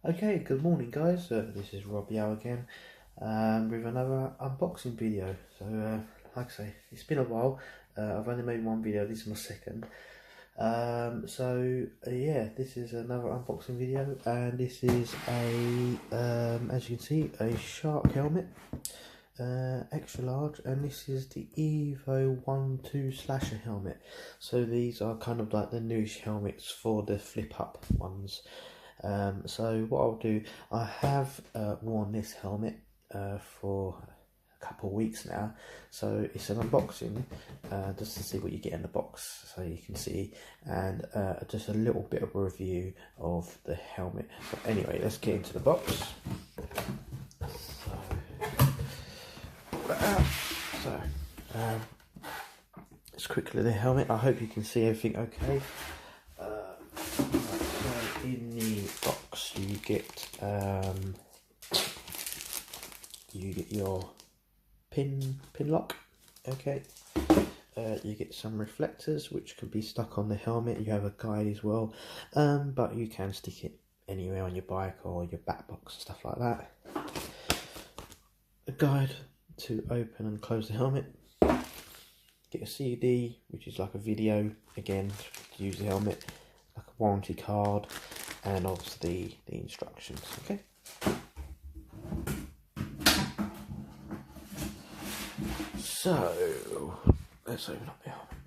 Okay, good morning guys, this is Rob Yao again with another unboxing video. So like I say, it's been a while, I've only made one video, this is my second. Yeah, this is another unboxing video, and this is as you can see, a shark helmet, extra large, and this is the Evo 1-2 Slasher helmet. So these are kind of like the newish helmets for the flip up ones. So what I'll do, I have worn this helmet for a couple of weeks now, so it's an unboxing just to see what you get in the box, so you can see, and just a little bit of a review of the helmet. But anyway, let's get into the box. So let's quickly the helmet. I hope you can see everything okay. So in the box you get your pin lock, okay. You get some reflectors which can be stuck on the helmet. You have a guide as well, but you can stick it anywhere on your bike or your back box and stuff like that. A guide to open and close the helmet. Get a CD, which is like a video again to use the helmet, like a warranty card, and obviously the instructions, okay. So let's open up the helmet.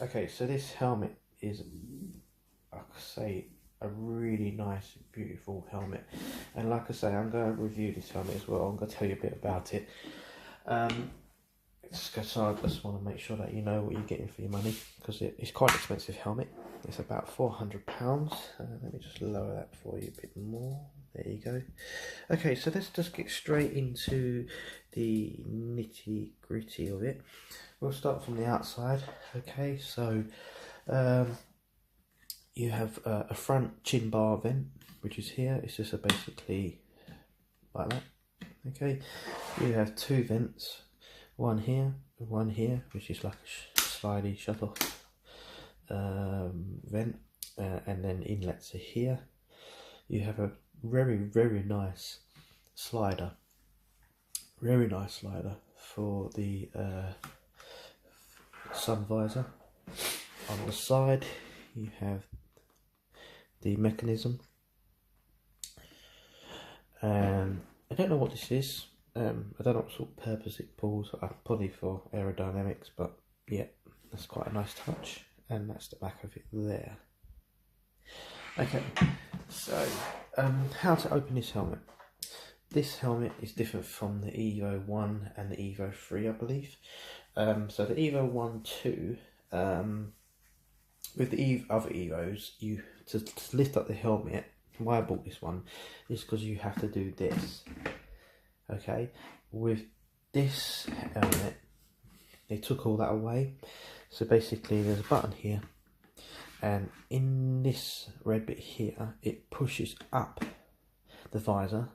Okay, so this helmet is, like I say, a really nice, beautiful helmet, and like I say, I'm going to review this helmet as well. I'm going to tell you a bit about it. So I just want to make sure that you know what you're getting for your money, because it's quite an expensive helmet. It's about £400. Let me just lower that for you a bit more. There you go. Okay, so let's just get straight into the nitty gritty of it. We'll start from the outside. Okay, so you have a front chin bar vent, which is here. It's just basically like that. Okay, you have two vents, one here and one here, which is like a slidey shut off vent, and then inlets are here. You have a very nice slider, for the sun visor. On the side you have the mechanism, and I don't know what this is. I don't know what sort of purpose it pulls, probably for aerodynamics, but yeah, that's quite a nice touch, and that's the back of it there. Okay, so how to open this helmet. This helmet is different from the Evo 1 and the Evo 3, I believe. So the Evo 1-2, with the other Evos, to lift up the helmet, why I bought this one is because you have to do this. Okay, with this helmet, they took all that away. So basically there's a button here, and in this red bit here, it pushes up the visor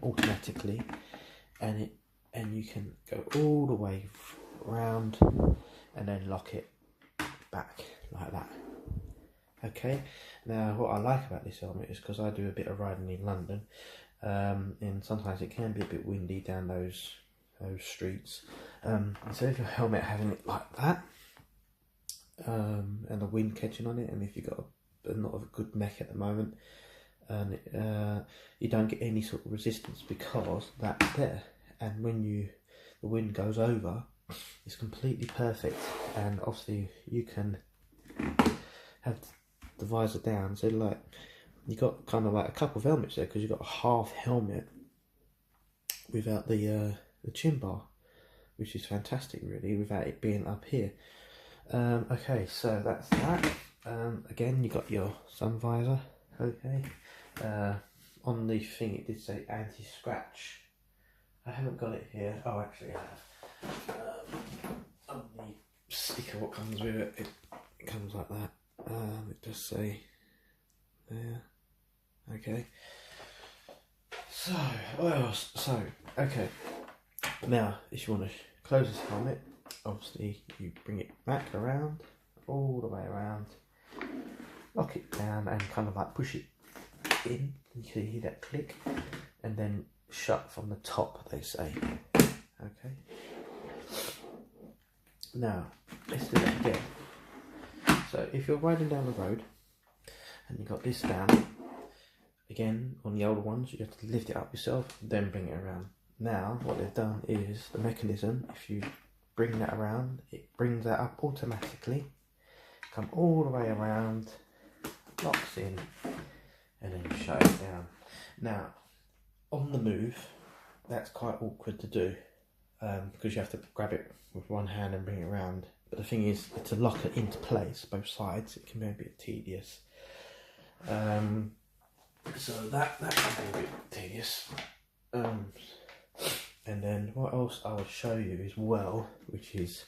automatically, and you can go all the way round and then lock it back like that. Okay, now what I like about this helmet is because I do a bit of riding in London, and sometimes it can be a bit windy down those streets. Instead of your helmet having it like that, and the wind catching on it, and if you've got not a good neck at the moment, and you don't get any sort of resistance because that's there, and when the wind goes over, it's completely perfect. And obviously you can have the visor down, so like you got kind of like a couple of helmets there, because you've got a half helmet without the chin bar, which is fantastic really, without it being up here. Okay, so that's that. Again, you got your sun visor. Okay, on the thing it did say anti-scratch. I haven't got it here. Oh, actually I have. On the sticker what comes with it, it comes like that. It does say there. Okay, so what else? So okay, now if you want to close this helmet, obviously you bring it back around, all the way around, lock it down, and kind of like push it in, you can hear that click, and then shut from the top, they say. Okay. Now, let's do that again. So if you're riding down the road and you got this down, again, on the older ones, you have to lift it up yourself, then bring it around. Now, what they've done is the mechanism, if you bring that around, it brings that up automatically, come all the way around, locks in, and then you shut it down. Now, on the move, that's quite awkward to do, because you have to grab it with one hand and bring it around. But the thing is, to lock it into place, both sides, it can be a bit tedious. So that can be a bit tedious. And then what else I will show you as well, which is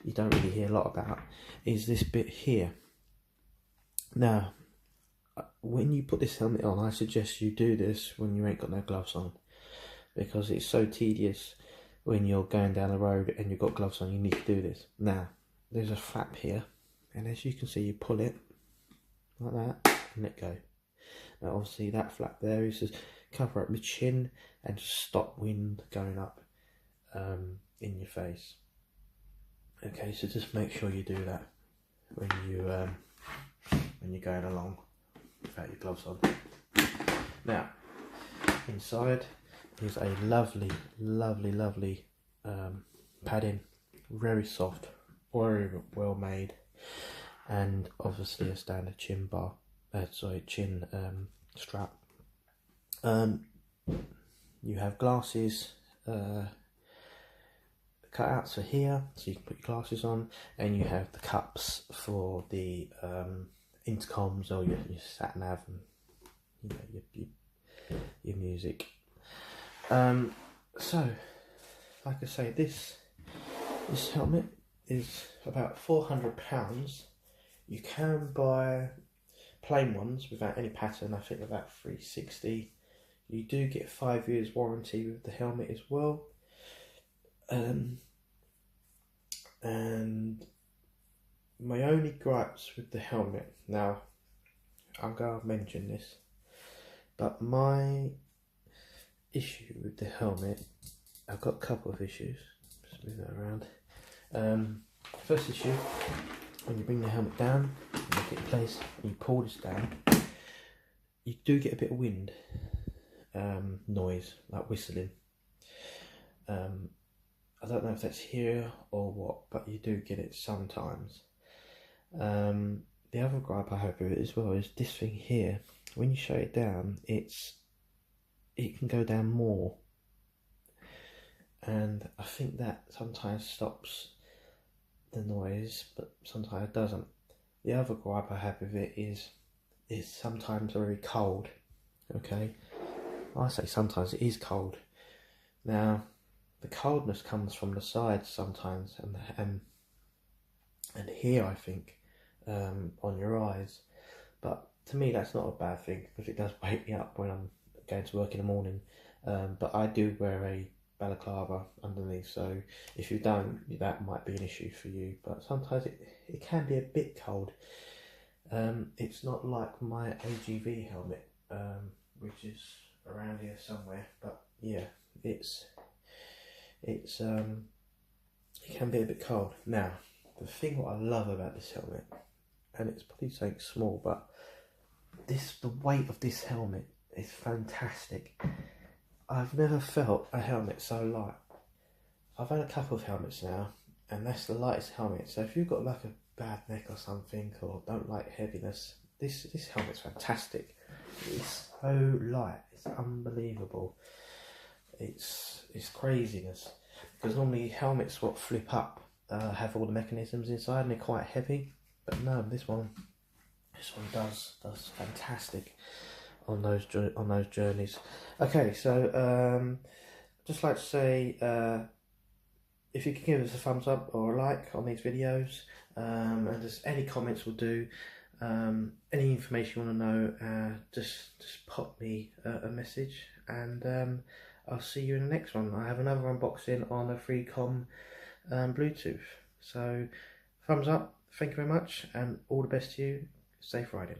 you don't really hear a lot about, is this bit here. Now, when you put this helmet on, I suggest you do this when you ain't got no gloves on, because it's so tedious when you're going down the road and you've got gloves on. You need to do this. Now, there's a flap here, and as you can see, you pull it like that and let go. Now, obviously, that flap there is just cover up my chin and just stop wind going up in your face. Okay, so just make sure you do that when you're going along without your gloves on. Now, inside is a lovely padding, very soft, very well made, and obviously a standard chin bar. Chin strap. You have glasses cutouts for here, so you can put your glasses on, and you have the cups for the intercoms or your sat nav and your music. So, like I say, this helmet is about £400. You can buy plain ones without any pattern, I think about £360. You do get 5 years warranty with the helmet as well. And my only gripes with the helmet, now I'm going to mention this, but my issue with the helmet, I've got a couple of issues, just move that around. First issue, when you bring the helmet down, you make it in place, and you pull this down, you do get a bit of wind noise, like whistling. I don't know if that's here or what, but you do get it sometimes. The other gripe I have with it as well is this thing here. When you shut it down, it can go down more, and I think that sometimes stops the noise, but sometimes it doesn't. The other gripe I have with it is it's sometimes very cold. Okay, I say sometimes it is cold. Now, the coldness comes from the sides sometimes, and here I think on your eyes. But to me, that's not a bad thing, because it does wake me up when I'm going to work in the morning. But I do wear a balaclava underneath, so if you don't, that might be an issue for you. But sometimes it can be a bit cold. It's not like my AGV helmet, which is around here somewhere. But yeah, it can be a bit cold. Now, the thing what I love about this helmet, and it's probably something small, but the weight of this helmet is fantastic. I've never felt a helmet so light. I've had a couple of helmets now, and that's the lightest helmet. So if you've got like a bad neck or something, or don't like heaviness, this helmet's fantastic. It's so light, it's unbelievable. It's craziness, because normally helmets what flip up have all the mechanisms inside and they're quite heavy, but no, this one does fantastic on those journeys. Okay, so just like to say, if you could give us a thumbs up or a like on these videos, and just any comments will do. Any information you want to know, just pop me a message, and I'll see you in the next one. I have another unboxing on a Freecom Bluetooth. So thumbs up, thank you very much, and all the best to you. Safe riding.